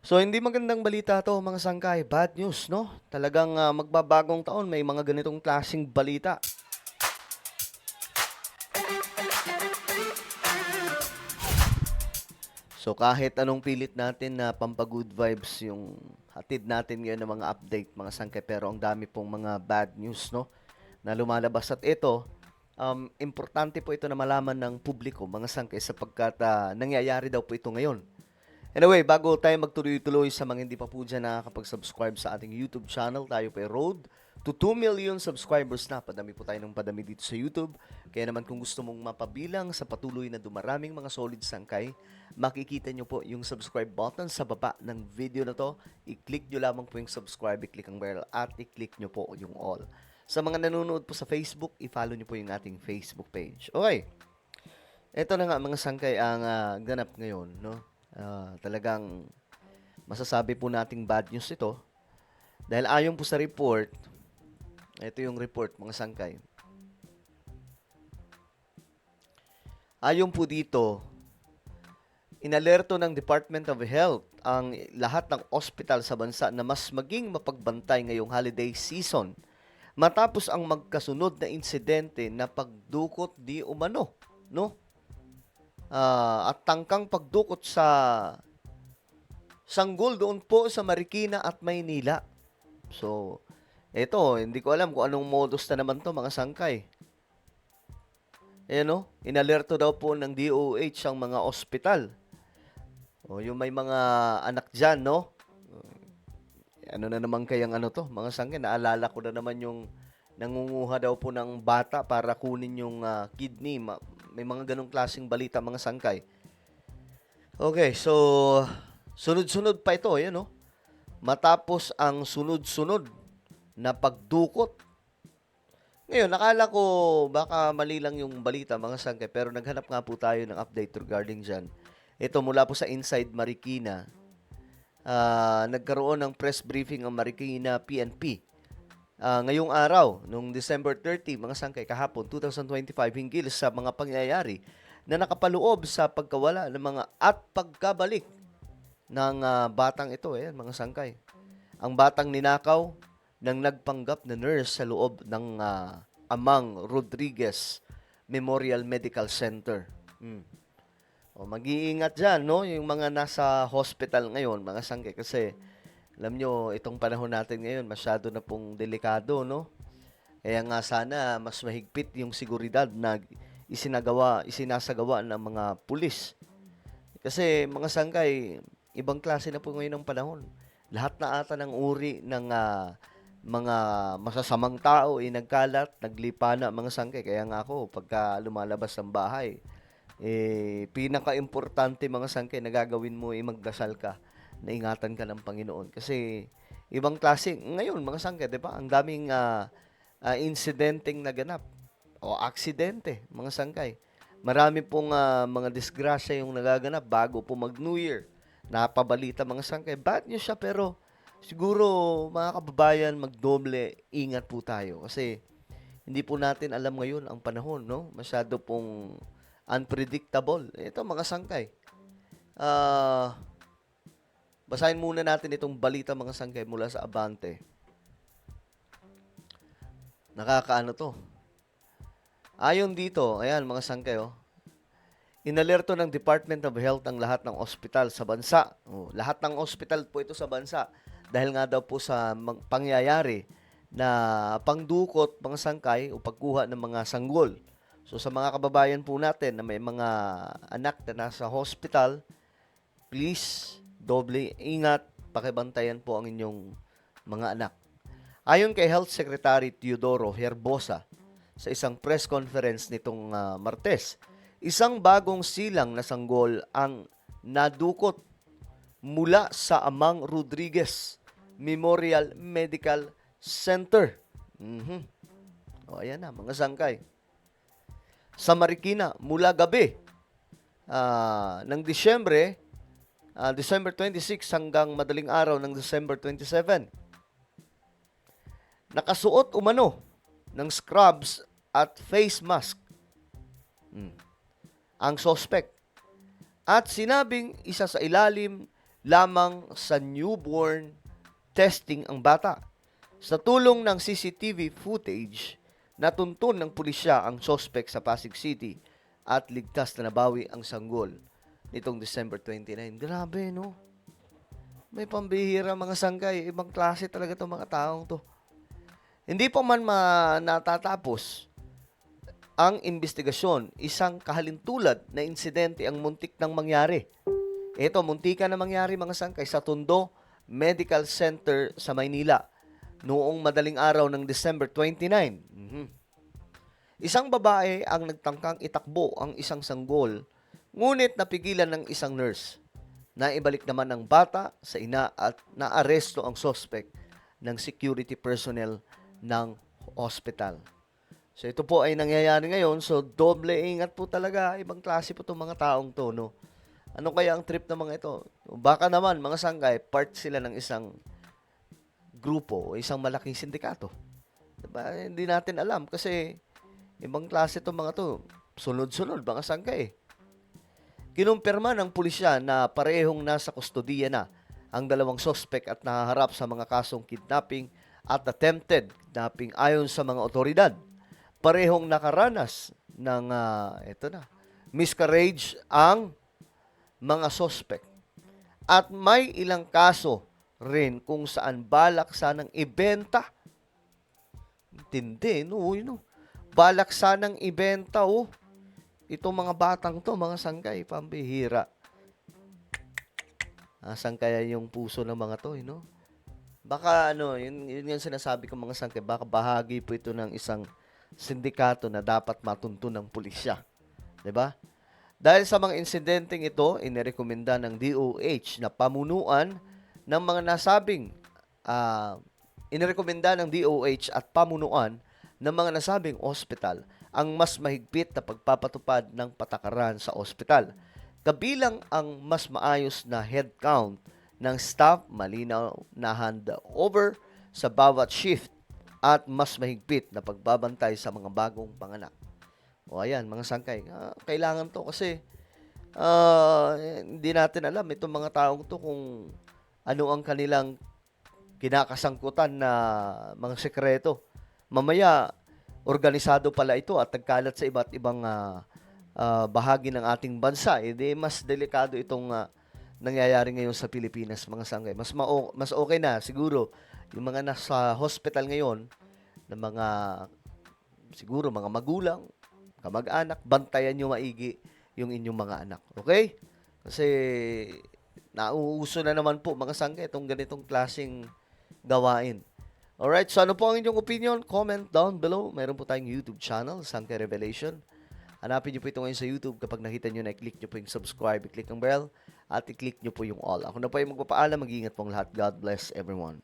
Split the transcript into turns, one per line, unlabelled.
So, hindi magandang balita 'to mga sangkay, bad news 'no? Talagang, magbabagong taon may mga ganitong klaseng balita. So, kahit anong pilit natin na pampa-good vibes yung hatid natin ngayon ng mga update mga sangkay, pero ang dami pong mga bad news 'no, na lumalabas at ito, importante po ito na malaman ng publiko mga sangkay sapagkat, nangyayari daw po ito ngayon. Anyway, bago tayo magtuloy-tuloy sa mga hindi pa po dyan nakakapag-subscribe sa ating YouTube channel, tayo po ay road to 2 million subscribers na. Padami po tayo ng padami dito sa YouTube. Kaya naman kung gusto mong mapabilang sa patuloy na dumaraming mga solid sangkay, makikita nyo po yung subscribe button sa baba ng video na to. I-click nyo lamang po yung subscribe, i-click ang bell at i-click nyo po yung all. Sa mga nanonood po sa Facebook, i-follow nyo po yung ating Facebook page. Okay, ito na nga mga sangkay ang ganap ngayon, no? Talagang masasabi po nating bad news ito dahil ayon po sa report, ito yung report mga sangkay. Ayon po dito, inalerto ng Department of Health ang lahat ng ospital sa bansa na mas maging mapagbantay ngayong holiday season matapos ang magkasunod na insidente na pagdukot di umano, no? At tangkang pagdukot sa sanggol doon po sa Marikina at Maynila. So, eto, hindi ko alam kung anong modus na naman to mga sangkay. Ayan no, inalerto daw po ng DOH ang mga ospital. O yung may mga anak dyan, no? Ano na naman kayang ano to, mga sangkay, naalala ko na naman yung nangunguha daw po ng bata para kunin yung kidney. May mga ganong klaseng balita mga sangkay. Okay, so sunod-sunod pa ito, ayan no? Matapos ang sunod-sunod na pagdukot. Ngayon, nakala ko baka mali lang yung balita mga sangkay, pero naghanap nga po tayo ng update regarding dyan. Ito mula po sa Inside Marikina. Nagkaroon ng press briefing ang Marikina PNP. Ngayong araw, noong December 30, mga sangkay, kahapon, 2025, hinggil sa mga pangyayari na nakapaloob sa pagkawala ng mga at pagkabalik ng batang ito, ayan, mga sangkay. Ang batang ninakaw ng nagpanggap na nurse sa loob ng Amang Rodriguez Memorial Medical Center. O, mag-iingat dyan, no? Yung mga nasa hospital ngayon, mga sangkay, kasi alam nyo, itong panahon natin ngayon, masyado na pong delikado, no? Kaya nga sana mas mahigpit yung seguridad na isinasagawa ng mga pulis. Kasi mga sangkay, ibang klase na po ngayon ng panahon. Lahat na ata ng uri ng mga masasamang tao ay nagkalat, naglipa na mga sangkay. Kaya nga ako, pagka lumalabas ng bahay, pinaka-importante mga sangkay na gagawin mo ay magdasal ka, na ingatan ka ng Panginoon. Kasi ibang klase, ngayon mga sangkay, di ba? Ang daming insidenteng naganap o aksidente, mga sangkay. Marami pong mga disgrasya yung nagaganap bago po mag-New Year. Napabalita mga sangkay. Bad news siya pero siguro mga kababayan magdoble ingat po tayo kasi hindi po natin alam ngayon ang panahon, no? Masyado pong unpredictable. Ito mga sangkay. Basahin muna natin itong balita mga sangkay mula sa Abante. Nakakaano to. Ayon dito, ayan mga sangkay, oh. Inalerto ng Department of Health ang lahat ng ospital sa bansa. Lahat ng ospital po ito sa bansa dahil nga daw po sa pangyayari na pangdukot mga sangkay o pagkuha ng mga sanggol. So sa mga kababayan po natin na may mga anak na nasa hospital, please doble ingat, pakibantayan po ang inyong mga anak. Ayon kay Health Secretary Teodoro Herbosa sa isang press conference nitong Martes, isang bagong silang na sanggol ang nadukot mula sa Amang Rodriguez Memorial Medical Center. O ayan na mga sangkay. Sa Marikina mula gabi ng December 26 hanggang madaling araw ng December 27. Nakasuot umano ng scrubs at face mask ang suspect at sinabing isa sa ilalim lamang sa newborn testing ang bata. Sa tulong ng CCTV footage, natuntun ng pulisya ang sospek sa Pasig City at ligtas na nabawi ang sanggol nitong December 29. Grabe, no? May pambihira mga sanggay. Ibang klase talaga itong mga taong to. Hindi pa man natatapos ang investigasyon, isang kahalintulad na insidente ang muntik nang mangyari. Ito, muntika na mangyari mga sangkay sa Tondo Medical Center sa Maynila noong madaling araw ng December 29. Isang babae ang nagtangkang itakbo ang isang sanggol, ngunit napigilan ng isang nurse. Naibalik naman ng bata sa ina at naaresto ang suspect ng security personnel ng hospital. So ito po ay nangyayari ngayon, so doble ingat po talaga, ibang klase po itong mga taong to, no? Ano kaya ang trip ng mga ito? Baka naman, mga sanggay, part sila ng isang grupo o isang malaking sindikato. Diba? Hindi natin alam kasi ibang klase itong mga to. Sunod-sunod, mga sanggay. Kinumpirma ng pulisya na parehong nasa kustodiya na ang dalawang sospek at nahaharap sa mga kasong kidnapping at attempted kidnapping ayon sa mga otoridad. Parehong nakaranas ng miscarriage ang mga sospek. At may ilang kaso rin kung saan balak sanang ibenta. Tindi, no? Balak sanang ibenta, oh. Itong mga batang to, mga sangkay, pambihira. Asan kaya yung puso ng mga to, no? Baka, yun yung sinasabi ko mga sangkay, baka bahagi po ito ng isang sindikato na dapat matuntun ng pulisya. 'Di ba? Dahil sa mga insidenteng ito, inirekomenda ng DOH na pamunuan ng mga nasabing inirekomenda ng DOH at pamunuan ng mga nasabing ospital ang mas mahigpit na pagpapatupad ng patakaran sa ospital. Kabilang ang mas maayos na headcount ng staff, malinaw na handover sa bawat shift at mas mahigpit na pagbabantay sa mga bagong panganak. O ayan, mga sangkay, kailangan to kasi hindi natin alam itong mga taong to kung ano ang kanilang kinakasangkutan na mga sekreto. Mamaya, organisado pala ito at nagkalat sa iba't ibang bahagi ng ating bansa. Mas delikado itong nangyayari ngayon sa Pilipinas, mga sangkay. Mas okay na siguro yung mga nasa hospital ngayon na siguro mga magulang, kamag-anak, bantayan nyo maigi yung inyong mga anak. Okay? Kasi nauuso na naman po mga sangkay itong ganitong klaseng gawain. Alright, so ano po ang inyong opinion? Comment down below. Meron po tayong YouTube channel, Sangkay Revelation. Hanapin nyo po ito ngayon sa YouTube. Kapag nakita nyo na, i-click nyo po yung subscribe, i-click ang bell, at i-click nyo po yung all. Ako na po yung magpapaalam. Mag-iingat pong lahat. God bless everyone.